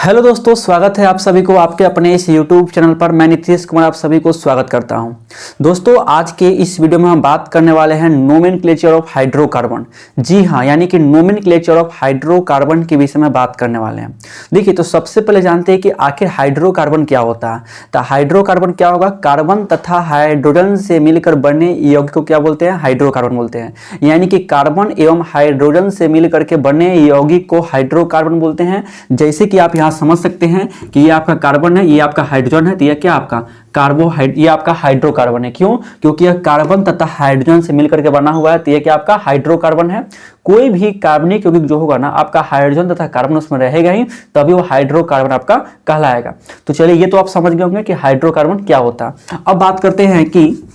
Hello दोस्तों, स्वागत है आप सभी को आपके अपने इस YouTube चैनल पर। मैं नीतीश कुमार आप सभी को स्वागत करता हूं। दोस्तों, आज के इस वीडियो में हम बात करने वाले हैं नोमेनक्लेचर ऑफ हाइड्रोकार्बन। जी हां, यानी कि नोमेनक्लेचर ऑफ हाइड्रोकार्बन के विषय में बात करने वाले हैं। देखिए, तो सबसे पहले जानते हैं कि आखिर हाइड्रोकार्बन क्या होता है। तो हाइड्रोकार्बन क्या होगा? कार्बन तथा हाइड्रोजन से मिलकर बने यौगिक को क्या बोलते हैं? हाइड्रोकार्बन बोलते हैं। यानी कि कार्बन एवं हाइड्रोजन से मिलकर के बने यौगिक को हाइड्रोकार्बन बोलते हैं। जैसे कि आप यहाँ समझ सकते हैं कि ये आपका कार्बन है, ये आपका हाइड्रोजन है, तो ये क्या आपका ये आपका हाइड्रोकार्बन है। क्यों? क्योंकि यह कार्बन तथा हाइड्रोजन से मिलकर के बना हुआ है, तो ये क्या आपका हाइड्रोकार्बन है। कोई भी कार्बनिक यौगिक जो होगा ना, आपका हाइड्रोजन तथा कार्बन उसमें रहेगा ही, तभी वो हाइड्रोकार्बन आपका कहलाएगा। तो चलिए, ये तो आप समझ गए होंगे कि हाइड्रोकार्बन क्या होता है। अब बात करते हैं कि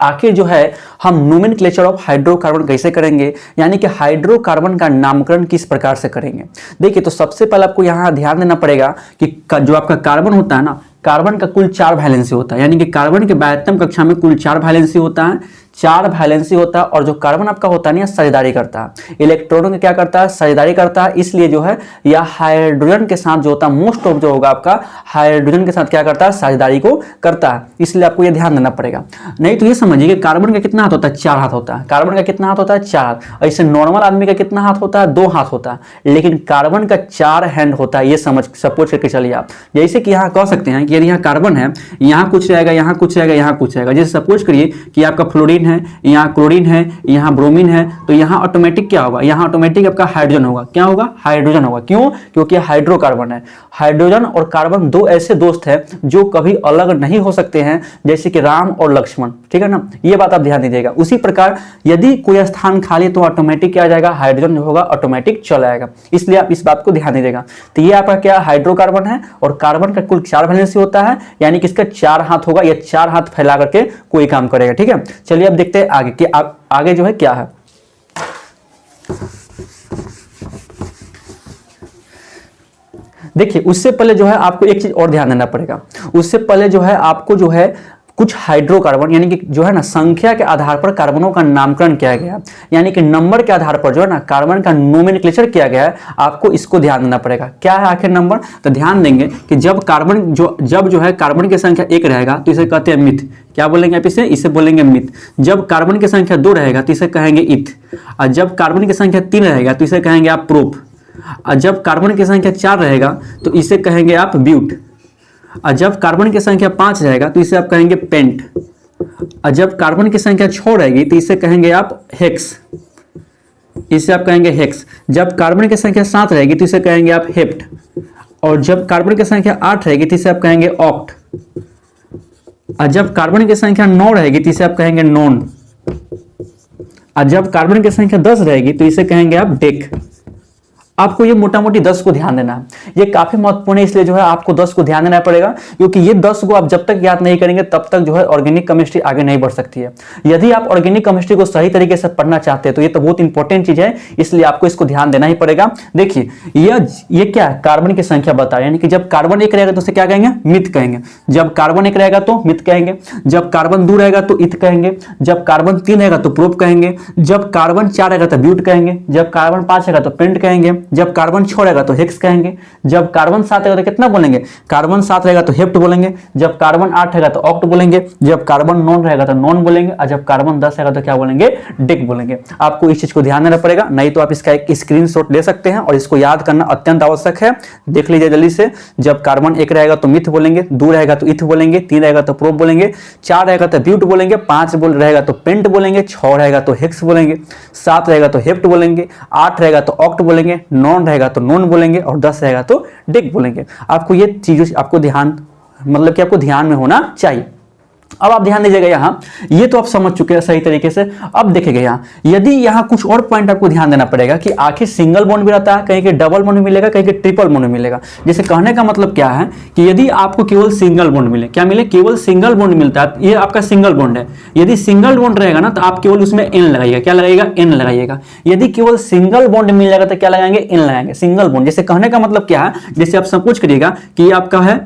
आखिर जो है हम नोमेनक्लेचर ऑफ हाइड्रोकार्बन कैसे करेंगे, यानी कि हाइड्रोकार्बन का नामकरण किस प्रकार से करेंगे। देखिए, तो सबसे पहले आपको यहाँ ध्यान देना पड़ेगा कि जो आपका कार्बन होता है ना, कार्बन का कुल 4 वैलेंसी होता है। यानी कि कार्बन के 82 कक्षा में कुल 4 वैलेंसी होता है, 4 वैलेंसी होता है। और जो कार्बन आपका होता है ना, साझेदारी करता है, इलेक्ट्रॉनों की क्या करता है? साझेदारी करता है। इसलिए जो है यह हाइड्रोजन के साथ जो होता है, मोस्ट ऑफ जो होगा आपका हाइड्रोजन के साथ क्या करता है? साझेदारी को करता है। इसलिए आपको यह ध्यान देना पड़ेगा। नहीं तो ये समझिए कि कार्बन का कितना हाथ होता है? 4 हाथ होता है। कार्बन का कितना हाथ होता है? 4 हाथ। ऐसे नॉर्मल आदमी का कितना हाथ होता है? 2 हाथ होता है। लेकिन कार्बन का 4 हैंड होता है। ये सपोज करके चलिए आप, जैसे कि यहाँ कह सकते हैं कि यदि यहाँ कार्बन है, यहाँ कुछ रहेगा, यहाँ कुछ रहेगा, यहाँ कुछ रहेगा। जैसे सपोज करिए कि आपका फ्लोरीन है, यहाँ क्लोरीन है, यहाँ ब्रोमीन है, तो यहाँ ऑटोमेटिक क्या होगा? यहाँ ऑटोमेटिक आपका हाइड्रोजन होगा। क्या होगा? हाइड्रोजन होगा। क्यों? क्योंकि हाइड्रोकार्बन है। हाइड्रोजन और कार्बन 2 ऐसे दोस्त हैं जो कभी अलग नहीं हो सकते हैं, जैसे कि राम और लक्ष्मण। ठीक है ना, ये बात आप ध्यान दीजिएगा। उसी प्रकार यदि कोई स्थान खाली तो ऑटोमेटिक क्या आ जाएगा? हाइड्रोजन जो होगा ऑटोमेटिक चला आएगा। इसलिए आप इस बात को ध्यान दीजिएगा। तो ये आपका क्या हाइड्रोकार्बन है, और कार्बन का कुल 4 वैलेंसी होता है, यानी कि इसका 4 हाथ होगा। ये 4 हाथ फैला करके कोई काम करेगा। ठीक है, चलिए अब देखते हैं आगे कि आगे जो है क्या है। देखिए, उससे पहले जो है आपको एक चीज और ध्यान देना पड़ेगा। उससे पहले जो है आपको जो है कुछ हाइड्रोकार्बन, यानी कि जो है ना, संख्या के आधार पर कार्बनों का नामकरण किया गया, यानी कि नंबर के आधार पर जो है ना कार्बन का नोमेनक्लेचर किया गया है। आपको इसको ध्यान देना पड़ेगा। क्या है आखिर नंबर? तो ध्यान देंगे कि जब जो है कार्बन की संख्या 1 रहेगा तो इसे कहते हैं मिथ। क्या बोलेंगे आप इसे बोलेंगे मिथ। जब कार्बन की संख्या 2 रहेगा तो इसे कहेंगे इथ। और जब कार्बन की संख्या 3 रहेगा तो इसे कहेंगे आप प्रोप। और जब कार्बन की संख्या 4 रहेगा तो इसे कहेंगे आप ब्यूट। और जब कार्बन की संख्या 5 रहेगा तो इसे आप कहेंगे पेंट। और जब कार्बन की संख्या 6 रहेगी तो इसे कहेंगे आप हेक्स। इसे आप कहेंगे हेक्स। जब कार्बन की संख्या 7 रहेगी तो इसे कहेंगे आप हेप्ट। और जब कार्बन की संख्या 8 रहेगी तो इसे आप कहेंगे ऑक्ट। और जब कार्बन की संख्या 9 रहेगी तो इसे आप कहेंगे नॉन। और जब कार्बन की संख्या 10 रहेगी तो इसे कहेंगे आप डेक। आपको ये मोटा मोटी 10 को ध्यान देना है। ये काफी महत्वपूर्ण है, इसलिए जो है आपको 10 को ध्यान देना पड़ेगा, क्योंकि ये 10 को आप जब तक याद नहीं करेंगे तब तक जो है ऑर्गेनिक केमिस्ट्री आगे नहीं बढ़ सकती है। यदि आप ऑर्गेनिक केमिस्ट्री को सही तरीके से पढ़ना चाहते हैं तो ये तो बहुत इंपॉर्टेंट चीज है, इसलिए आपको इसको ध्यान देना ही पड़ेगा। देखिए, ये क्या है? कार्बन की संख्या बताया, यानी कि जब कार्बन 1 रहेगा तो उसे क्या कहेंगे? मिथ कहेंगे। जब कार्बन 1 रहेगा तो मिथ कहेंगे। जब कार्बन 2 रहेगा तो इथ कहेंगे। जब कार्बन 3 रहेगा तो प्रोप कहेंगे। जब कार्बन 4 रहेगा तो ब्यूट कहेंगे। जब कार्बन 5 रहेगा तो पेंट कहेंगे। जब कार्बन 6 रहेगा तो हेक्स कहेंगे। जब कार्बन 7 रहेगा तो कितना बोलेंगे? कार्बन 7 रहेगा तो हेप्ट बोलेंगे। जब कार्बन 8 रहेगा तो ऑक्ट बोलेंगे। जब कार्बन 9 रहेगा तो नॉन बोलेंगे। और जब कार्बन 10 रहेगा तो क्या बोलेंगे? डिक बोलेंगे। आपको इस चीज को ध्यान देना पड़ेगा, नहीं तो आप इसका एक स्क्रीनशॉट ले सकते हैं और इसको याद करना अत्यंत आवश्यक है। देख लीजिए जल्दी से। जब कार्बन 1 रहेगा तो मिथ बोलेंगे, 2 रहेगा तो इथ बोलेंगे, 3 रहेगा तो प्रोप बोलेंगे, 4 रहेगा तो ब्यूट बोलेंगे, 5 रहेगा तो पेंट बोलेंगे, 6 रहेगा तो हेक्स बोलेंगे, 7 रहेगा तो हेप्ट बोलेंगे, 8 रहेगा तो ऑक्ट बोलेंगे, 9 रहेगा तो नॉन बोलेंगे, और 10 रहेगा तो डिक बोलेंगे। आपको ये चीजें आपको ध्यान में होना चाहिए। अब आप ध्यान दीजिएगा, यहाँ ये तो आप समझ चुके हैं सही तरीके से। अब देखिएगा यहाँ, यदि यहाँ कुछ और पॉइंट आपको ध्यान देना पड़ेगा कि आखिर सिंगल बॉन्ड भी रहता है, कहीं के डबल बॉन्ड मिलेगा, कहीं के ट्रिपल बॉन्ड मिलेगा। जैसे कहने का मतलब क्या है कि यदि आपको केवल सिंगल बॉन्ड मिले, क्या मिले? केवल सिंगल बॉन्ड मिलता है, ये आपका सिंगल बॉन्ड है। यदि सिंगल बॉन्ड रहेगा ना तो आप केवल उसमें एन लगाइएगा। क्या लगाइएगा? एन लगाइएगा। यदि केवल सिंगल बॉन्ड मिल जाएगा तो क्या लगाएंगे? एन लगाएंगे। सिंगल बॉन्ड, जैसे कहने का मतलब क्या है, जैसे आप सपोज करिएगा कि आपका है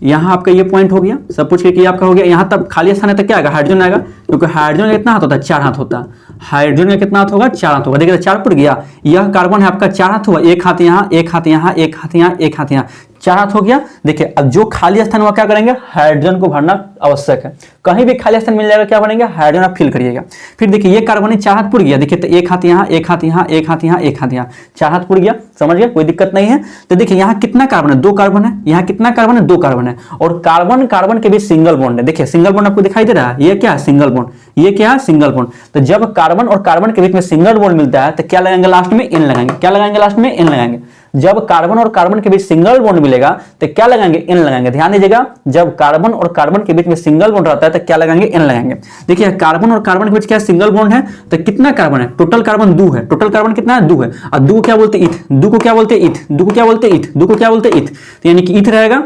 यहाँ आपका ये पॉइंट हो गया, सब कुछ ये आपका हो गया। यहाँ तब खाली स्थान है तो क्या आएगा, हाइड्रोजन आएगा, क्योंकि हाइड्रोजन का कितना हाथ होता है, 4 हाथ होता है। हाइड्रोजन का कितना हाथ होगा, 4 हाथ होगा। देखिए 4 पुट गया, यह कार्बन है आपका 4 हाथ हुआ, एक हाथ यहाँ, एक हाथ यहाँ, एक हाथ यहाँ, एक हाथ यहाँ, 4 हाथ हो गया। देखिए अब जो खाली स्थान हुआ क्या करेंगे, हाइड्रोजन को भरना आवश्यक है। कहीं भी खाली स्थान मिल जाएगा क्या बनेगा, हाइड्रोजन आप फिल करिएगा। फिर देखिए ये कार्बन 4 हाथ पुट गया, देखिए तो एक हाथ यहाँ, एक हाथ यहाँ, एक हाथ यहाँ, एक हाथ यहाँ, 4 हाथ पुट गया, समझ गया, कोई दिक्कत नहीं है। तो देखिए यहाँ कितना कार्बन है, 2 कार्बन है, यहाँ कितना कार्बन है, 2 कार्बन है, और कार्बन कार्बन के बीच सिंगल बॉन्ड है। देखिए सिंगल बॉन्ड आपको दिखाई दे रहा है, ये क्या है, सिंगल बॉन्ड, ये क्या है, सिंगल बॉन्ड। तो जब कार्बन और कार्बन के बीच में सिंगल बॉन्ड मिलता है तो क्या लगाएंगे, लास्ट में एन लगाएंगे, क्या लगाएंगे, लास्ट में एन लगाएंगे। जब कार्बन और कार्बन के बीच सिंगल बॉन्ड मिलेगा तो क्या लगाएंगे, एन लगाएंगे। ध्यान दीजिएगा, जब कार्बन और कार्बन के बीच में सिंगल बॉन्ड रहता है तो क्या लगाएंगे, एन लगाएंगे। देखिए कार्बन और कार्बन के बीच क्या सिंगल बॉन्ड है, तो कितना कार्बन है, टोटल कार्बन 2 है, टोटल कार्बन कितना है, 2 है। और 2 को क्या बोलते हैं, ईथ, 2 को क्या बोलते हैं, ईथ, 2 को क्या बोलते हैं, ईथ, 2 को क्या बोलते हैं, ईथ। तो यानी कि ईथ रहेगा,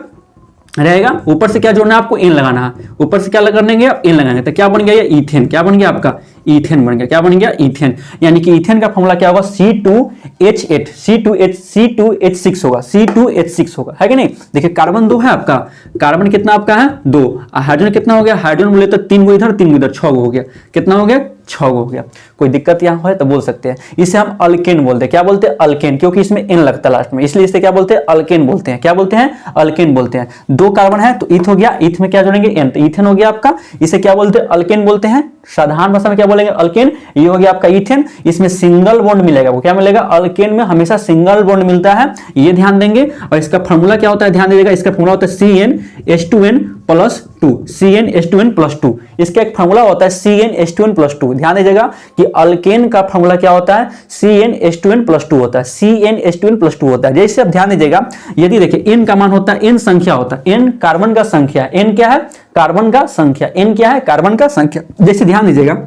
ऊपर से क्या जोड़ना है आपको, एन लगाना है, ऊपर से क्या लगाएंगे, एन लगाएंगे, तो क्या बन गया, ये ईथेन, क्या बन गया आपका, ईथेन बन गया, क्या बन गया, ईथेन। यानी कि ईथेन का फॉर्मूला क्या होगा, C2H8, C2H6 होगा, C2H6 होगा, है कि नहीं। देखिए कार्बन 2 है आपका, कार्बन कितना आपका है, 2, हाइड्रोजन कितना हो गया, हाइड्रोजन बोले तो 3 गो इधर 3 गो इधर, 6 गो हो गया, कितना हो गया, 6 हो गया। कोई दिक्कत यहाँ है तो बोल सकते हैं। इसे हम अल्केन बोलते हैं, क्या बोलते हैं, अल्केन, क्योंकि इसमें एन लगता है लास्ट में, इसलिए इसे क्या बोलते हैं, अल्केन बोलते हैं, क्या बोलते हैं, अल्केन बोलते हैं। 2 कार्बन है तो ईथ हो गया, ईथ में क्या जोड़ेंगे, एन, तो ईथेन हो गया आपका। इसे क्या बोलते हैं, अल्केन बोलते हैं, साधारण भाषा में क्या बोलेंगे, अल्केन। ये हो गया आपका ईथेन, इसमें सिंगल बॉन्ड मिलेगा, वो क्या मिलेगा, अल्केन में हमेशा सिंगल बॉन्ड मिलता है, ये ध्यान देंगे। और इसका फॉर्मूला क्या होता है, ध्यान दीजिएगा, इसका फॉर्मूला होता है CnH2n+2, CnH2n+2, इसका एक फॉर्मूला होता है CnH2n+2। ध्यान दीजिएगा कि अल्केन का फॉर्मूला क्या होता है, CnH2n+2 होता है, CnH2n+2 होता है। जैसे आप ध्यान दीजिएगा, यदि देखिए n का मान होता है, n संख्या होता है, n कार्बन का संख्या, n क्या है, कार्बन का संख्या, n क्या है, कार्बन का संख्या। जैसे ध्यान दीजिएगा,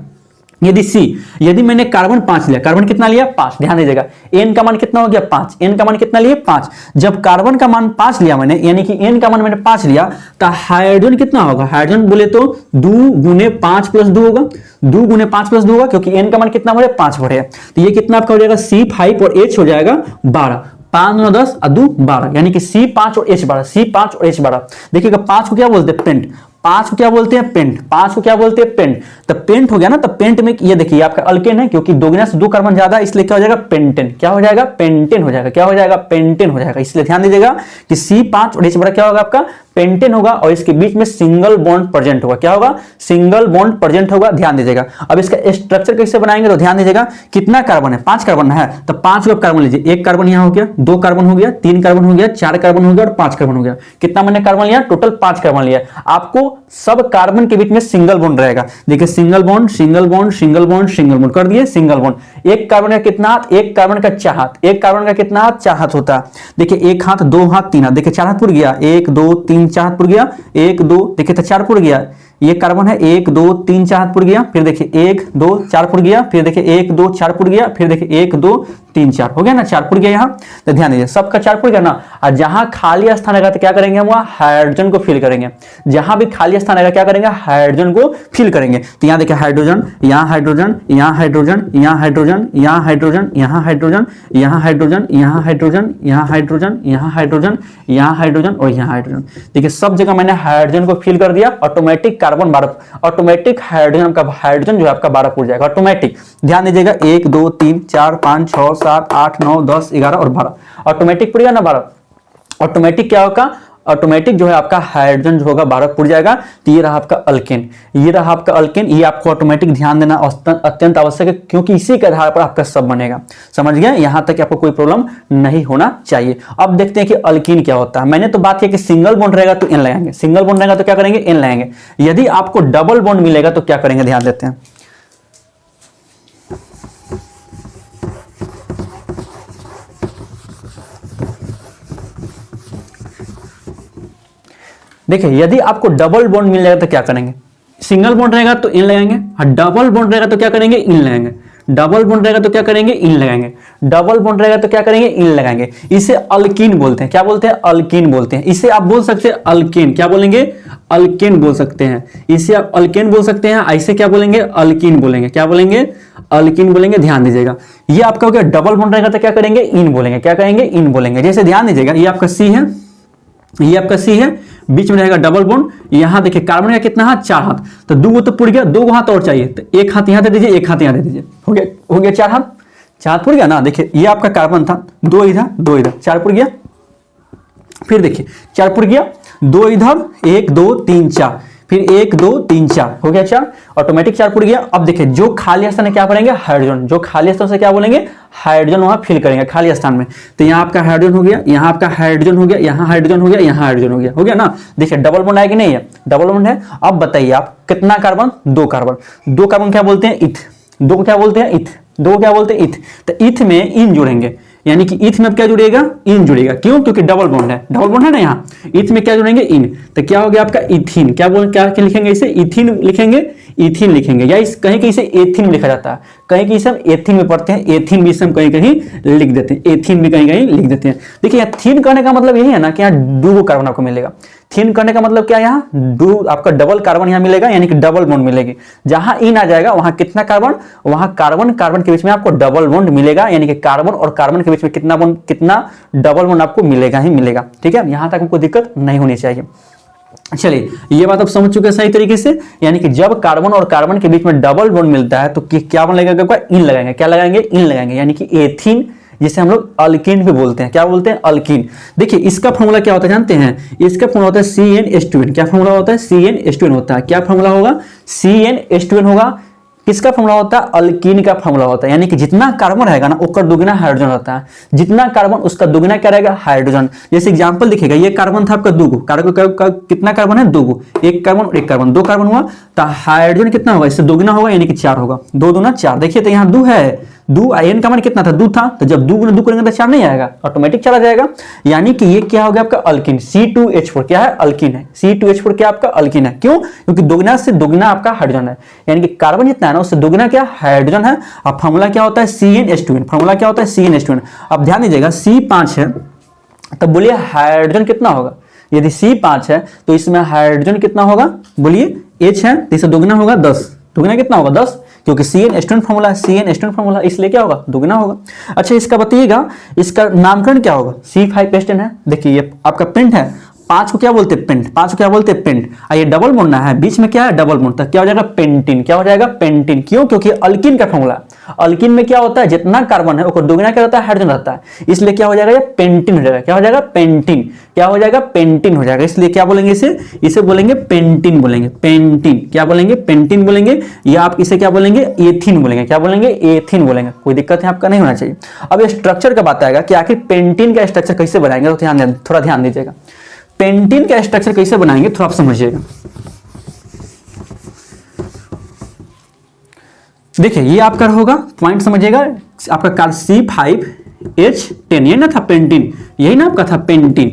यदि मैंने कार्बन 5 लिया, कार्बन कितना लिया, 5, ध्यान दीजिएगा, n का मान कितना हो गया, 5, n का मान कितना लिए, 5। जब कार्बन का मान 5 लिया मैंने, यानी कि n का मान मैंने 5 लिया, तो हाइड्रोजन कितना होगा, हाइड्रोजन बोले तो 2 × 5 + 2 होगा, 2 × 5 + 2 होगा, क्योंकि n का मान कितना हो रहा है, 5 हो रहा है। तो ये कितना आपका हो जाएगा, C5 और H हो जाएगा 12, 5 9 10 और 2 12, यानी कि C5 और H12, C5 और H12। देखिएगा 5 को क्या बोलते हैं, पेंट, 5 को क्या बोलते हैं, पेंट, 5 को क्या बोलते हैं, पेंट। तो पेंट हो गया ना, तो पेंट में ये देखिए आपका अल्केन है, क्योंकि 2 से 2 कार्बन ज्यादा, इसलिए क्या हो जाएगा, पेंटेन, क्या हो जाएगा, पेंटेन हो जाएगा, क्या हो जाएगा, पेंटेन हो जाएगा। इसलिए ध्यान दीजिएगा कि C5 और H क्या होगा आपका, पेंटेन होगा, और इसके बीच में सिंगल बॉन्ड प्रेजेंट होगा, क्या होगा, सिंगल बॉन्ड प्रेजेंट होगा। ध्यान दीजिएगा, अब इसका स्ट्रक्चर कैसे बनाएंगे, तो ध्यान दीजिएगा, कितना कार्बन है, 5 कार्बन है, तो 5 कार्बन लीजिए, 1 कार्बन यहाँ हो गया, 2 कार्बन हो गया, 3 कार्बन हो गया, 4 कार्बन हो गया और 5 कार्बन हो गया। कितना मैंने कार्बन लिया, टोटल 5 कार्बन लिया। आपको सब कार्बन के बीच में सिंगल बॉन्ड रहेगा, देखिए single bond, single bond, single bond, single bond कर दिए, सिंगल बॉन्ड। 1 कार्बन का कितना हाथ, 1 कार्बन का 4 हाथ, 1 कार्बन का कितना हाथ, 4 हाथ होता है। देखिए 1 हाथ, 2 हाथ, 3 हाथ, देखिए 4 हाथ पुर गया, 1 2 3 4 हाथ पुर गया, 1 2, देखिए तो 4 पुर गया, ये कार्बन है, 1 2 3 4 हाथ पुर गया, फिर देखिए 1 2 4 पुर गया, फिर देखिए 1 2 4 पुर गया, फिर देखिए 1 2 3 4 हो गया ना, 4 पुर गया यहाँ। तो ध्यान दीजिए सबका 4 पुर गया ना, और जहां खाली स्थान रहेगा तो क्या करेंगे हम, वहां हाइड्रोजन को फिल करेंगे। जहां भी खाली स्थान रहेगा क्या करेंगे, हाइड्रोजन को फिल करेंगे। तो यहाँ देखिए हाइड्रोजन, यहाँ हाइड्रोजन, यहाँ हाइड्रोजन, यहाँ हाइड्रोजन, यहाँ हाइड्रोजन, यहाँ हाइड्रोजन, यहाँ हाइड्रोजन, यहाँ हाइड्रोजन, यहाँ हाइड्रोजन, यहाँ हाइड्रोजन, यहाँ हाइड्रोजन और यहाँ हाइड्रोजन। देखिए सब जगह मैंने हाइड्रोजन को फिल कर दिया, ऑटोमेटिक कार्बन 12, ऑटोमेटिक हाइड्रोजन का हाइड्रोजन जो है आपका 12 पुर जाएगा ऑटोमेटिक। ध्यान दीजिएगा 1 2 3 4 5 6 7 8 9 10 11 और 12 ऑटोमेटिक पुर गया ना, 12 ऑटोमेटिक क्या होगा, ऑटोमेटिक जो है आपका हाइड्रोजन जो होगा 12 पुर जाएगा। तो ये रहा आपका अल्केन, ये रहा आपका अल्केन, ये आपको ऑटोमेटिक ध्यान देना अत्यंत आवश्यक है, क्योंकि इसी के आधार पर आपका सब बनेगा। समझ गए, यहां तक आपको कोई प्रॉब्लम नहीं होना चाहिए। अब देखते हैं कि अल्कीन क्या होता है। मैंने तो बात किया कि सिंगल बॉन्ड रहेगा तो एन लगाएंगे, सिंगल बॉन्ड रहेगा तो क्या करेंगे, एन लगाएंगे। यदि आपको डबल बॉन्ड मिलेगा तो क्या करेंगे, ध्यान देते हैं। देखिए यदि आपको डबल बॉन्ड मिल जाएगा तो क्या करेंगे, सिंगल बॉन्ड रहेगा तो इन लगाएंगे, और डबल बॉन्ड रहेगा तो क्या करेंगे, इन लगाएंगे। डबल बॉन्ड रहेगा तो क्या करेंगे, इन लगाएंगे। डबल बॉन्ड रहेगा तो क्या करेंगे, इन लगाएंगे। इसे अल्कीन बोलते हैं, क्या बोलते हैं, अल्कीन बोलते हैं। इसे आप बोल सकते हैं अल्केन, क्या बोलेंगे, अल्केन बोल सकते हैं। इसे आप अल्केन बोल सकते हैं, ऐसे क्या बोलेंगे, अल्कीन बोलेंगे, क्या बोलेंगे, अल्कीन बोलेंगे। ध्यान दीजिएगा ये आपका हो गया, डबल बॉन्ड रहेगा तो क्या करेंगे, इन बोलेंगे, क्या करेंगे, इन बोलेंगे। जैसे ध्यान दीजिएगा ये आपका सी है, ये आपका सी है, बीच में रहेगा डबल बॉन्ड, यहाँ देखिए कार्बन का कितना हाथ, 4 हाथ, तो 2 तो पुर गया, 2 हाथ और चाहिए, तो 1 हाथ यहाँ दे दीजिए, 1 हाथ यहाँ दे दीजिए, हो गया 4 हाथ, 4 पुर गया ना। देखिए ये आपका कार्बन था, 2 इधर 2 इधर, 4 पुर गया। फिर देखिए 4 पुर गया, 2 इधर, 1 2 3 4, फिर 1 2 3 4, हो गया 4, ऑटोमेटिक 4 पुर गया। अब देखिए जो खाली स्थान है क्या करेंगे, हाइड्रोजन, जो खाली स्थान से क्या बोलेंगे, हाइड्रोजन वहां फिल करेंगे खाली स्थान में। तो यहाँ आपका हाइड्रोजन हो गया, यहाँ आपका हाइड्रोजन हो गया, यहाँ हाइड्रोजन हो गया, यहाँ हाइड्रोजन हो गया ना। देखिए डबल बॉन्ड है कि नहीं है, डबल बॉन्ड है। अब बताइए आप कितना कार्बन, 2 कार्बन, 2 कार्बन क्या बोलते हैं, इथ, 2 को क्या बोलते हैं, इथ, 2 को क्या बोलते हैं, इथ। तो इथ में इन जुड़ेंगे, यानी कि इथ में क्या जुड़ेगा, इन जुड़ेगा, क्यों, क्योंकि डबल बॉन्ड है, डबल बॉन्ड है ना यहाँ, इथ में क्या जुड़ेंगे, इन, तो क्या हो गया आपका इथीन, क्या लिखेंगे इसे, इथीन लिखेंगे, इथीन लिखेंगे, या इस कहीं कहीं से एथीन लिखा जाता है, कहीं कहीं से हम एथीन में पढ़ते हैं, एथीन भी हम कहीं कहीं लिख देते हैं, एथीन भी कहीं कहीं लिख देते हैं। देखिए यहाँ थीन करने का मतलब यही है ना कि यहाँ 2 कार्बन आपको मिलेगा। थीन करने का मतलब क्या, यहाँ 2 आपका डबल कार्बन यहाँ मिलेगा, यानी कि डबल बॉन्ड मिलेगी। जहां इन आ जाएगा वहां कितना कार्बन, वहां कार्बन कार्बन के बीच में आपको डबल बॉन्ड मिलेगा, यानी कि कार्बन और कार्बन के बीच में कितना बॉन्ड, कितना डबल बॉन्ड आपको मिलेगा ही मिलेगा। ठीक है, यहां तक हमको दिक्कत नहीं होनी चाहिए। चलिए ये बात आप समझ चुके हैं सही तरीके से, यानी कि जब कार्बन और कार्बन के बीच में डबल बॉन्ड मिलता है तो क्या बॉन्ड लगेगा, इन लगाएंगे, क्या लगाएंगे, इन लगाएंगे, यानी कि एथीन, जिसे हम लोग अल्कीन भी बोलते हैं, क्या बोलते हैं, अल्कीन। देखिए इसका फॉर्मूला क्या होता है जानते हैं, इसका फॉर्मूला होता है CnH2n। क्या फॉर्मूला होता है, CnH2n होता है। क्या फॉर्मूला होगा, CnH2n होगा। किसका फॉर्मूला होता है, अल्कीन का फॉर्मूला होता है, यानी कि जितना कार्बन रहेगा ना उसका दुगना हाइड्रोजन होता है, जितना कार्बन उसका दुगना क्या रहेगा, हाइड्रोजन। जैसे एग्जांपल दिखेगा, ये कार्बन था आपका 2 कार्बन का कितना कार्बन है, 2, एक कार्बन और एक कार्बन, 2 कार्बन हुआ, तो हाइड्रोजन कितना होगा, इससे दुगना होगा, यानी कि 4 होगा, 2 दूना 4। देखिए तो यहाँ 2 है, 2 आयन का मान कितना था, 2 था, तो जब 2 गुना 2 करेंगे तो 4 नहीं आएगा, ऑटोमेटिक चला जाएगा। यानी कि ये क्या हो गया आपका अल्कीन, C2H4 क्या है, अल्कीन है, C2H4 क्या आपका अल्कीन है। क्यों, क्योंकि दुगना से दुगना आपका हाइड्रोजन है, यानी कि कार्बन जितना है ना उससे दुगना क्या हाइड्रोजन है। अब फॉर्मूला क्या होता है, CnH2n, फॉर्मूला क्या होता है, CnH2n। अब ध्यान दीजिएगा C5 है, तब बोलिए हाइड्रोजन कितना होगा, यदि C5 है तो इसमें हाइड्रोजन कितना होगा, बोलिए H है तो इससे दुगना होगा 10, दुगना कितना होगा 10, क्योंकि CnH2n फॉर्मूला, CnH2n फॉर्मूला, इसलिए क्या होगा, दुगना होगा। अच्छा इसका बताइएगा, इसका नामकरण क्या होगा, C5H10 है। देखिए ये आपका पेंट है, 5 को क्या बोलते हैं, पेंट, 5 को क्या बोलते हैं, पेंट। ये डबल बॉन्ड है, बीच में क्या है, डबल बॉन्ड, तो क्या हो जाएगा, पेंटीन, क्या हो जाएगा, पेंटीन। क्यों, क्योंकि अल्कीन का फॉर्मूला, अल्कीन में क्या होता है, जितना कार्बन है उसको दुगना क्या रहता है, हाइड्रोजन रहता है, इसलिए क्या हो जाएगा, ये पेंटीन हो जाएगा, क्या हो जाएगा, पेंटीन, क्या हो जाएगा, पेंटीन हो जाएगा। इसलिए क्या बोलेंगे इसे बोलेंगे पेंटीन बोलेंगे, पेंटीन, क्या बोलेंगे, पेंटीन बोलेंगे, या आप इसे क्या बोलेंगे, एथीन बोलेंगे, क्या बोलेंगे, एथीन बोलेंगे। कोई दिक्कत है आपका, नहीं होना चाहिए। अब ये स्ट्रक्चर का बात आएगा कि आखिर पेंटीन का स्ट्रक्चर कैसे बनाएंगे, तो थोड़ा ध्यान दीजिएगा। पेंटीन का स्ट्रक्चर कैसे बनाएंगे थोड़ा आप समझिएगा। देखिए ये आपका होगा, पॉइंट समझिएगा, आपका कार C5H10, ये ना था पेंटीन, यही ना आपका था पेंटीन।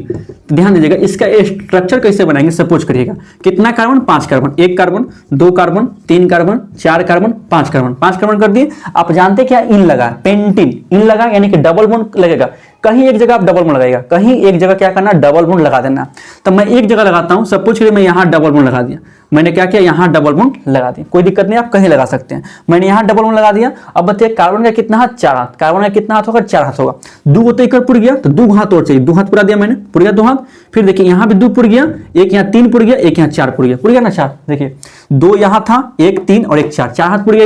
तो ध्यान दीजिएगा इसका स्ट्रक्चर कैसे बनाएंगे। सपोज करिएगा कितना carbon, 5 carbon, 1 carbon, 2 carbon, 3 carbon, 4 carbon, 5 carbon, 5 carbon कर दिए। आप जानते क्या, इन लगा, पेंटीन इन लगा, यानी कि डबल बॉन्ड लगेगा। कहीं एक जगह आप डबल बॉन्ड लगाएगा, कहीं एक जगह क्या करना, डबल बॉन्ड लगा देना। तो मैं एक जगह लगाता हूं, सपोज करिए मैं यहाँ डबल बॉन्ड लगा दिया, मैंने क्या किया, यहाँ डबल बॉन्ड लगा दिया, कोई दिक्कत नहीं, आप कहीं लगा सकते हैं। मैंने यहाँ डबल बॉन्ड लगा दिया। अब बताइए कार्बन का कितना हाथ, 4 हाथ, कार्बन का कितना हाथ होगा, 4 हाथ होगा। 2 तो एक पुर गया, तो 2 हाथ और चाहिए, 2 हाथ पूरा दिया मैंने, पुर गया 2 हाथ। फिर देखिए यहाँ भी 2 पुर गया, एक यहाँ 3 पुर गया, एक यहाँ 4 पुर गया ना 4। देखिए 2 यहाँ था, 1 3 और 1 4, 4 हाथ पुर गया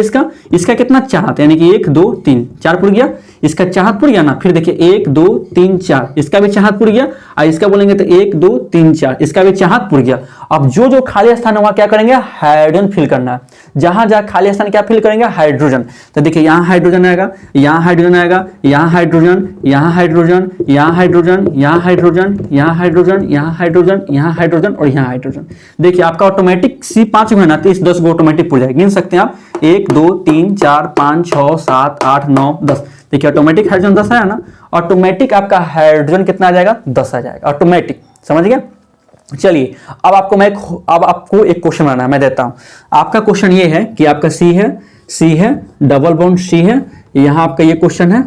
इसका कितना, 4 हाथ, यानी कि 1 2 3 4 पुर गया, इसका 4 हाथ पुर गया ना। फिर देखिए 1 2 3 4, इसका भी 4 हाथ पुर गया, और इसका बोलेंगे तो 1 2 3 4, इसका भी 4 हाथ पुर गया। अब जो खाली स्थान है वहां क्या करेंगे, हाइड्रोजन फिल करना है। जहां जहां खाली स्थान क्या फिल करेंगे, हाइड्रोजन। तो देखिए यहाँ हाइड्रोजन आएगा, यहाँ हाइड्रोजन आएगा, यहाँ हाइड्रोजन, यहाँ हाइड्रोजन, यहाँ हाइड्रोजन, यहाँ हाइड्रोजन, यहाँ हाइड्रोजन, यहाँ हाइड्रोजन, यहाँ हाइड्रोजन और यहाँ हाइड्रोजन। देखिए आपका ऑटोमेटिक C5 में ना, तो इस 10 को ऑटोमेटिक पुर जाएगा, गिन सकते हैं आप, 1 2 3 4 5 6 7 8 9 10। देखिए ऑटोमेटिक हाइड्रोजन 10 आया ना, ऑटोमेटिक आपका हाइड्रोजन कितना आ जाएगा, 10 आ जाएगा ऑटोमेटिक। समझ गया। चलिए अब आपको एक क्वेश्चन बनाना है, मैं देता हूं। आपका क्वेश्चन ये है कि आपका C है, डबल बॉन्ड C है, यहां आपका ये क्वेश्चन है।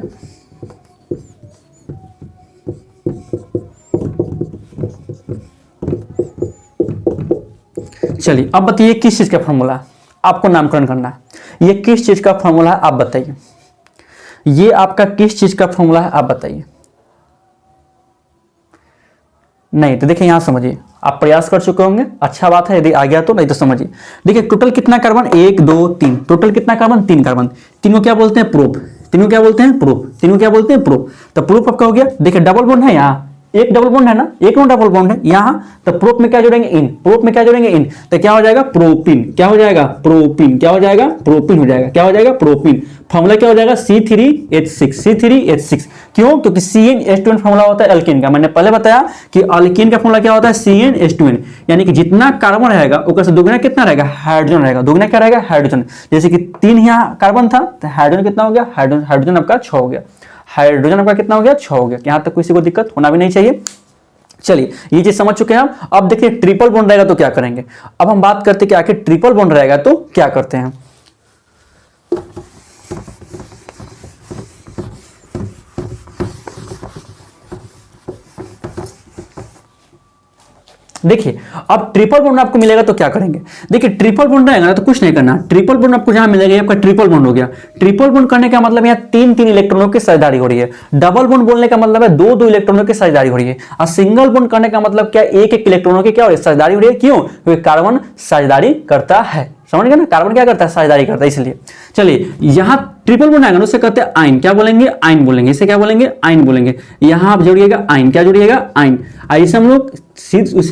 चलिए अब बताइए किस चीज का फॉर्मूला है, आपको नामकरण करना है। ये किस चीज का फॉर्मूला है आप बताइए, ये आपका किस चीज का फॉर्मूला है आप बताइए। नहीं तो देखिए यहां समझिए, आप प्रयास कर चुके होंगे, अच्छा बात है, यदि आ गया तो, नहीं तो समझिए। देखिए टोटल कितना कार्बन, 1 2 3, टोटल कितना कार्बन, 3 कार्बन। तीन को क्या बोलते हैं, प्रोप। तीनों क्या बोलते हैं, प्रोप। तीनों क्या बोलते हैं, प्रोप। तो प्रोप आपका हो गया। देखिए डबल बॉन्ड है यहाँ, एक डबल बॉन्ड है ना, एक नो डबल बॉन्ड है यहाँ, तो प्रोप में क्या जोड़ेंगे, इन। प्रोप में क्या जोड़ेंगे, इन। तो क्या हो जाएगा, प्रोपिन। क्या हो जाएगा, प्रोपिन। क्या हो जाएगा, प्रोपिन हो जाएगा। क्या हो जाएगा, प्रोपिन। फॉर्मूला क्या हो जाएगा, C3H6। C3H6 क्यों, क्योंकि CnH2n फॉर्मूला होता है एल्केन का। मैंने पहले बताया कि अल्केन का फॉर्मूला क्या होता है, CnH2n, यानी कि जितना कार्बन रहेगा उसका से दुगना कितना रहेगा, हाइड्रोजन रहेगा। दुगना क्या रहेगा, हाइड्रोजन। जैसे कि 3 यहाँ कार्बन था तो हाइड्रोजन कितना हो गया, हाइड्रोजन आपका 6 हो गया। हाइड्रोजन आपका कितना हो गया, 6 हो गया। यहां तक किसी को दिक्कत होना भी नहीं चाहिए। चलिए ये चीज समझ चुके हैं हम। अब देखिए ट्रिपल बॉन्ड रहेगा तो क्या करेंगे। अब हम बात करते हैं कि आखिर ट्रिपल बॉन्ड रहेगा तो क्या करते हैं। देखिए अब ट्रिपल बॉन्ड आपको मिलेगा तो क्या करेंगे। देखिए ट्रिपल बॉन्ड रहेगा ना तो कुछ नहीं करना। ट्रिपल बॉन्ड आपको जहां मिलेगा, आपका ट्रिपल बॉन्ड हो गया। ट्रिपल बॉन्ड करने का मतलब यहाँ तीन तीन इलेक्ट्रॉनों की साझेदारी हो रही है। डबल बॉन्ड बोलने का मतलब है दो दो इलेक्ट्रॉनों की साझेदारी हो रही है। और सिंगल बॉन्ड करने का मतलब क्या, एक एक इलेक्ट्रॉनों की क्या हो रही है, साझेदारी हो रही है। क्यों, क्योंकि कार्बन साझेदारी करता है। समझ गए ना, कार्बन क्या करता है, साझेदारी करता है, इसलिए। चलिए यहां ट्रिपल बॉन्ड आएगा ना, उससे कहते हैं आयन। क्या बोलेंगे, आयन बोलेंगे। इसे क्या बोलेंगे, आयन बोलेंगे। यहां आप जोड़िएगा आयन। क्या जोड़िएगा, आयन। इसे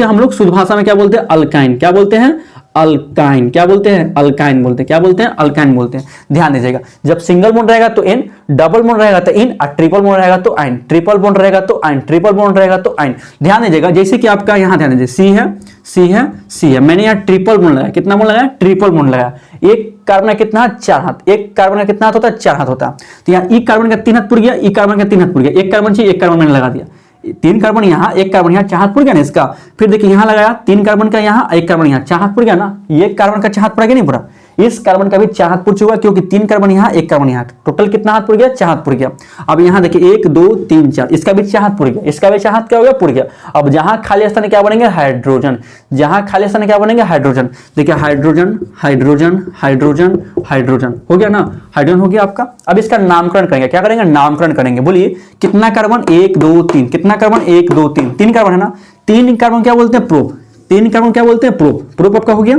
हम लोग शुद्ध भाषा में क्या बोलते हैं, अल्काइन। क्या बोलते हैं, अल्काइन। क्या बोलते हैं, अल्काइन बोलते हैं। क्या बोलते हैं, अल्काइन बोलते हैं। ध्यान दीजिएगा, जब सिंगल बॉन्ड रहेगा तो एन, डबल बॉन्ड रहेगा तो इन, और ट्रिपल बॉन्ड रहेगा तो आयन। ट्रिपल बॉन्ड रहेगा तो आयन, ट्रिपल बॉन्ड रहेगा तो आयन। ध्यान दीजिएगा, जैसे कि आपका यहां ध्यान दीजिए, सी है, सी है, सी है। मैंने यहां ट्रिपल बॉन्ड लगाया। कितना बॉन्ड लगाया, ट्रिपल बॉन्ड लगाया। एक कार्बन का कितना, 4 हाथ। एक कार्बन का कितना हाथ होता है, 4 हाथ होता है। तो यहाँ ई कार्बन का 3 हाथ पुर गया, ई कार्बन का 3 हाथ पुर गया। एक कार्बन चाहिए, एक कार्बन मैंने लगा दिया। 3 कार्बन यहाँ, एक कार्बन यहाँ, 4 हाथ पुर गया ना इसका। फिर देखिए यहाँ लगाया 3 कार्बन का यहाँ, एक कार्बन यहाँ, 4 हाथ पुर गया ना। ये कार्बन का 4 हाथ पुरा गया, नहीं पूरा। इस कार्बन का भी 4 हाथ पुर चुका, क्योंकि 3 कार्बन यहाँ, एक कार्बन यहाँ, टोटल कितना हाथ पुर गया, 4 हाथ पुर गया। अब यहाँ देखिए 1 2 3 4, इसका भी 4 हाथ पुर गया, इसका भी 4 हाथ क्या हो गया, पुर गया। अब जहां खाली स्थान क्या बनेंगे, हाइड्रोजन। जहां खाली स्थान क्या बनेंगे, हाइड्रोजन। देखिए हाइड्रोजन, हाइड्रोजन, हाइड्रोजन, हाइड्रोजन हो गया ना, हाइड्रोजन हो गया आपका। अब इसका नामकरण करेंगे। क्या करेंगे, नामकरण करेंगे। बोलिए कितना कार्बन, 1 2 3, कितना कार्बन, 1 2 3, 3 कार्बन है ना। 3 कार्बन क्या बोलते हैं, प्रोप। 3 कार्बन क्या बोलते हैं, प्रोप। प्रोप आपका हो गया।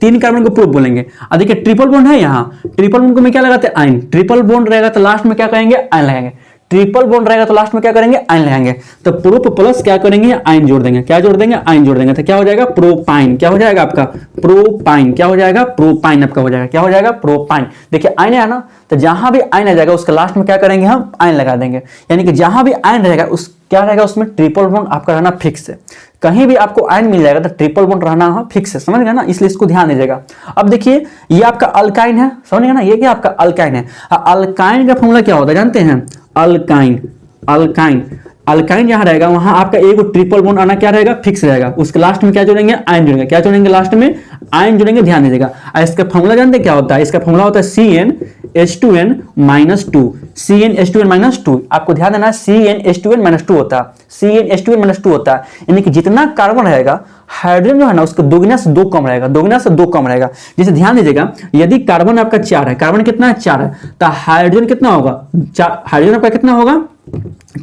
3 कार्बन को प्रोप बोलेंगे। अब देखिए ट्रिपल बॉन्ड है यहाँ, ट्रिपल बॉन्ड को में क्या लगाते हैं, आयन। ट्रिपल बॉन्ड रहेगा तो लास्ट में क्या करेंगे, आयन लगाएंगे। ट्रिपल बॉन्ड रहेगा तो लास्ट में क्या करेंगे, आयन लगाएंगे। तो प्रोप प्लस क्या करेंगे, आयन जोड़ देंगे। क्या जोड़ देंगे, आयन जोड़ देंगे। तो क्या हो जाएगा, प्रोपाइन। क्या हो जाएगा आपका, प्रोपाइन। क्या हो जाएगा, प्रोपाइन आपका हो जाएगा। क्या हो जाएगा, प्रोपाइन। देखिए आयन है ना, तो जहां भी आयन आ जाएगा उसके लास्ट में क्या करेंगे, हम आयन लगा देंगे। यानी कि जहां भी आयन रहेगा उस क्या रहेगा, उसमें ट्रिपल बॉन्ड आपका रहना फिक्स है। कहीं भी आपको आयन मिल जाएगा तो ट्रिपल बॉन्ड रहना फिक्स है। समझ गए ना, इसलिए इसको ध्यान दीजिएगा। अब देखिए ये आपका अल्काइन है, समझ गए ना, ये क्या आपका अल्काइन है। अल्काइन का फॉर्मूला क्या होता है जानते हैं, अल्काइन। अल्काइन, अल्काइन जहां रहेगा वहां आपका एक ट्रिपल बॉन्ड आना क्या रहेगा, फिक्स रहेगा। उसके लास्ट में क्या जोड़ेंगे, आयन जोड़ेंगे। क्या जोड़ेंगे, लास्ट में आयन जोड़ेंगे। ध्यान दीजिएगा, इसका फॉर्मूला जानते क्या होता है, इसका फॉर्मूला होता है CnH2n -2। CnH2n -2 आपको ध्यान देना, CnH2n -2 होता है। CnH2n -2 होता है, यानी कि जितना कार्बन रहेगा, हाइड्रोजन जो है ना उसका दोगुना से 2 कम रहेगा, दोगुना से 2 कम रहेगा। जैसे ध्यान दीजिएगा, यदि कार्बन आपका 4 है, कार्बन कितना है, 4 है, तो हाइड्रोजन कितना होगा, हाइड्रोजन आपका कितना होगा,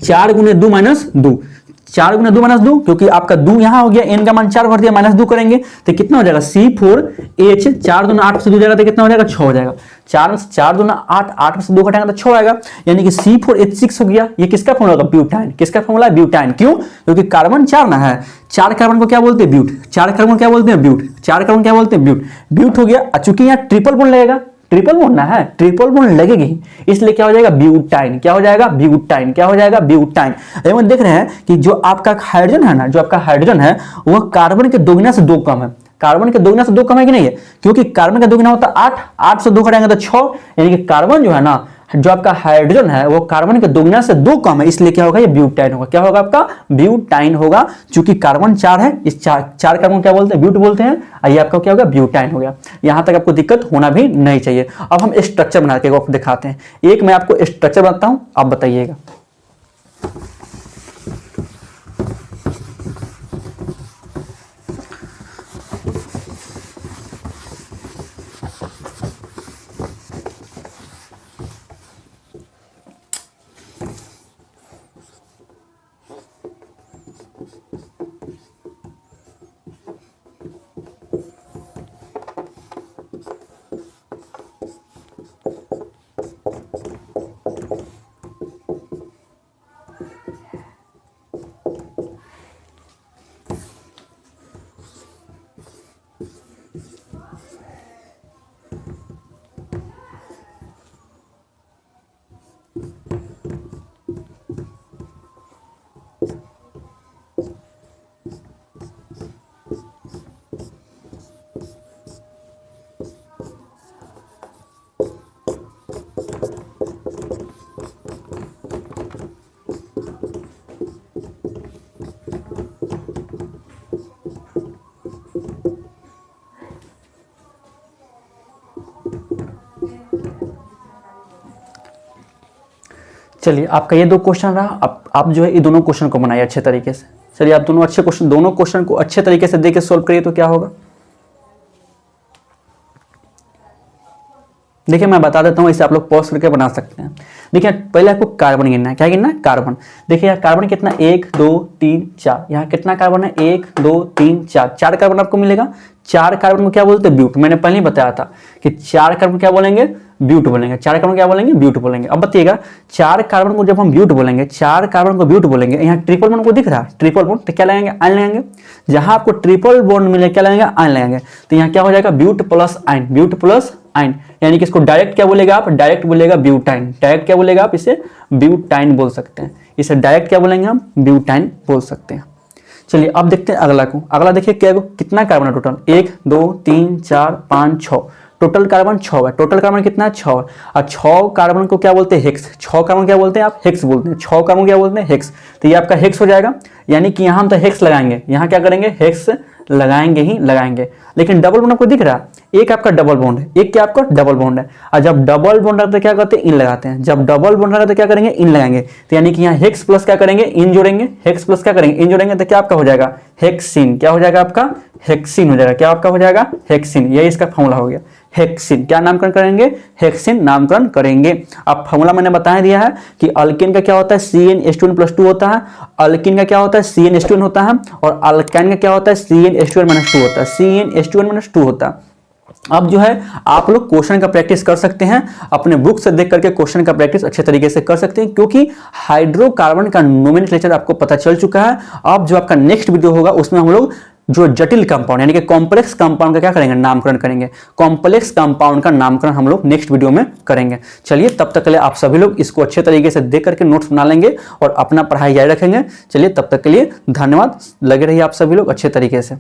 4 गुने 2 -2। 4 गुना 2 -2, क्योंकि आपका 2 यहां हो गया, n का मान 4 भर दिया, -2 करेंगे तो कितना हो जाएगा, C4H। 4 दूना 8 से 2 जाएगा तो कितना हो जाएगा, 6 हो जाएगा। 4 दूना 8, 8 में से 2 घटाएंगे तो 6 आएगा, यानी कि C4H6 हो गया। ये किसका फॉर्मूला होगा, ब्यूटाइन। किसका फॉर्मूला है, ब्यूटाइन। क्यों, क्योंकि कार्बन 4 ना है। 4 कार्बन को क्या बोलते हैं, ब्यूट। 4 कार्बन क्या बोलते हैं, ब्यूट। 4 कार्बन क्या बोलते हैं, ब्यूट। ब्यूट हो गया। चूंकि यहाँ ट्रिपल बॉन्ड लगेगा, ट्रिपल बॉन्ड ना है, ट्रिपल बॉन्ड लगेगी, इसलिए क्या हो जाएगा, ब्यूटाइन। क्या हो जाएगा, ब्यूटाइन। क्या हो जाएगा, ब्यूटाइन। एवं देख रहे हैं कि जो आपका हाइड्रोजन है ना, जो आपका हाइड्रोजन है वह कार्बन के दोगुना से 2 कम है। कार्बन के दोगुना से 2 कम है कि नहीं है, क्योंकि कार्बन का दोगुना होता है 8, 8 से 2 घटाएंगे तो 6, यानी कि कार्बन जो है ना, जो आपका हाइड्रोजन है वो कार्बन के दोगुना से 2 कम है, इसलिए क्या होगा, ये ब्यूटाइन होगा। क्या होगा आपका, ब्यूटाइन होगा। चूंकि कार्बन 4 है, इस 4 कार्बन क्या बोलते हैं, ब्यूट बोलते हैं। ये आपका क्या होगा, ब्यूटाइन हो गया। यहां तक आपको दिक्कत होना भी नहीं चाहिए। अब हम स्ट्रक्चर बना के दिखाते हैं। एक मैं आपको स्ट्रक्चर बताता हूं, आप बताइएगा। चलिए आपका ये 2 क्वेश्चन रहा। आप जो है ये दोनों क्वेश्चन को बनाइए अच्छे तरीके से। चलिए आप दोनों क्वेश्चन को अच्छे तरीके से देख के सोल्व करिए तो क्या होगा। देखिए मैं बता देता हूँ, इसे आप लोग पॉज करके बना सकते हैं। देखिए पहले आपको कार्बन गिनना है। क्या गिनना है? कार्बन। देखिए यहाँ कार्बन कितना 1 2 3 4, यहाँ कितना कार्बन है 1 2 3 4, 4 कार्बन आपको मिलेगा। 4 कार्बन को क्या बोलते हैं? ब्यूट। मैंने पहले ही बताया था कि 4 कार्बन क्या बोलेंगे? ब्यूट बोलेंगे। 4 कार्बन क्या बोलेंगे? ब्यूट बोलेंगे। अब बताइएगा 4 कार्बन को जब हम ब्यूट बोलेंगे, 4 कार्बन को ब्यूट बोलेंगे, यहाँ ट्रिपल बॉन्ड को दिख रहा है ट्रिपल बॉन्ड, तो क्या लगाएंगे? आयन लगाएंगे। जहां आपको ट्रिपल बॉन्ड मिले क्या लगाएंगे? आयन लगाएंगे। तो यहाँ क्या हो जाएगा? ब्यूट प्लस आयन, ब्यूट प्लस आयन, यानी कि इसको डायरेक्ट क्या बोलेगा आप? डायरेक्ट बोलेगा ब्यूटाइन। डायरेक्ट क्या बोलेगा आप? इसे ब्यूटाइन बोल सकते हैं। इसे डायरेक्ट क्या बोलेंगे हम? ब्यूटाइन बोल सकते हैं। चलिए अब देखते हैं अगला को। अगला देखिए क्या कितना कार्बन है टोटल? 1 2 3 4 5 6, टोटल कार्बन 6 है। टोटल कार्बन कितना है? 6 है। और 6 कार्बन को क्या बोलते हैं? हेक्स। 6 कार्बन क्या बोलते हैं आप? हेक्स बोलते हैं। 6 कार्बन क्या बोलते हैं? हेक्स। तो ये आपका हेक्स हो जाएगा, यानी कि यहाँ हम तो हेक्स लगाएंगे। यहाँ क्या करेंगे? हेक्स लगाएंगे ही लगाएंगे। लेकिन डबल बॉन्ड आपको दिख रहा है, एक आपका डबल बॉन्ड है, एक क्या आपका डबल बॉन्ड है। और जब डबल बॉन्ड रहता है क्या करते हैं? इन लगाते हैं। जब डबल बॉन्ड रहता है क्या करेंगे? इन लगाएंगे। तो यानी कि यहाँ हेक्स प्लस क्या करेंगे? इन जोड़ेंगे। हेक्स प्लस क्या करेंगे? इन जोड़ेंगे। तो क्या आपका हो जाएगा? हेक्सिन। क्या हो जाएगा आपका? हेक्सिन हो जाएगा। क्या आपका हो जाएगा? हेक्सिन। यही इसका फॉर्मूला हो गया हेक्सिन। क्या नामकरण करेंगे? हेक्सिन नामकरण करेंगे। अब फॉर्मूला मैंने बता दिया है कि अल्केन का क्या होता है? CnH2n+2 होता है। अल्किन का क्या होता है? CnH2n होता है। और अल्काइन का क्या होता है? CnH2n-2 होता है। CnH2n-2 होता है। अब जो है आप लोग क्वेश्चन का प्रैक्टिस कर सकते हैं, अपने बुक से देख करके क्वेश्चन का प्रैक्टिस अच्छे तरीके से कर सकते हैं, क्योंकि हाइड्रोकार्बन का नोमेनक्लेचर आपको पता चल चुका है। अब जो आपका नेक्स्ट वीडियो होगा उसमें हम लोग जो जटिल कंपाउंड यानी कि कॉम्प्लेक्स कंपाउंड का क्या करेंगे? नामकरण करेंगे। कॉम्प्लेक्स कंपाउंड का नामकरण हम लोग नेक्स्ट वीडियो में करेंगे। चलिए तब तक के लिए आप सभी लोग इसको अच्छे तरीके से देख करके नोट्स बना लेंगे और अपना पढ़ाई जारी रखेंगे। चलिए तब तक के लिए धन्यवाद। लगे रहिए आप सभी लोग अच्छे तरीके से।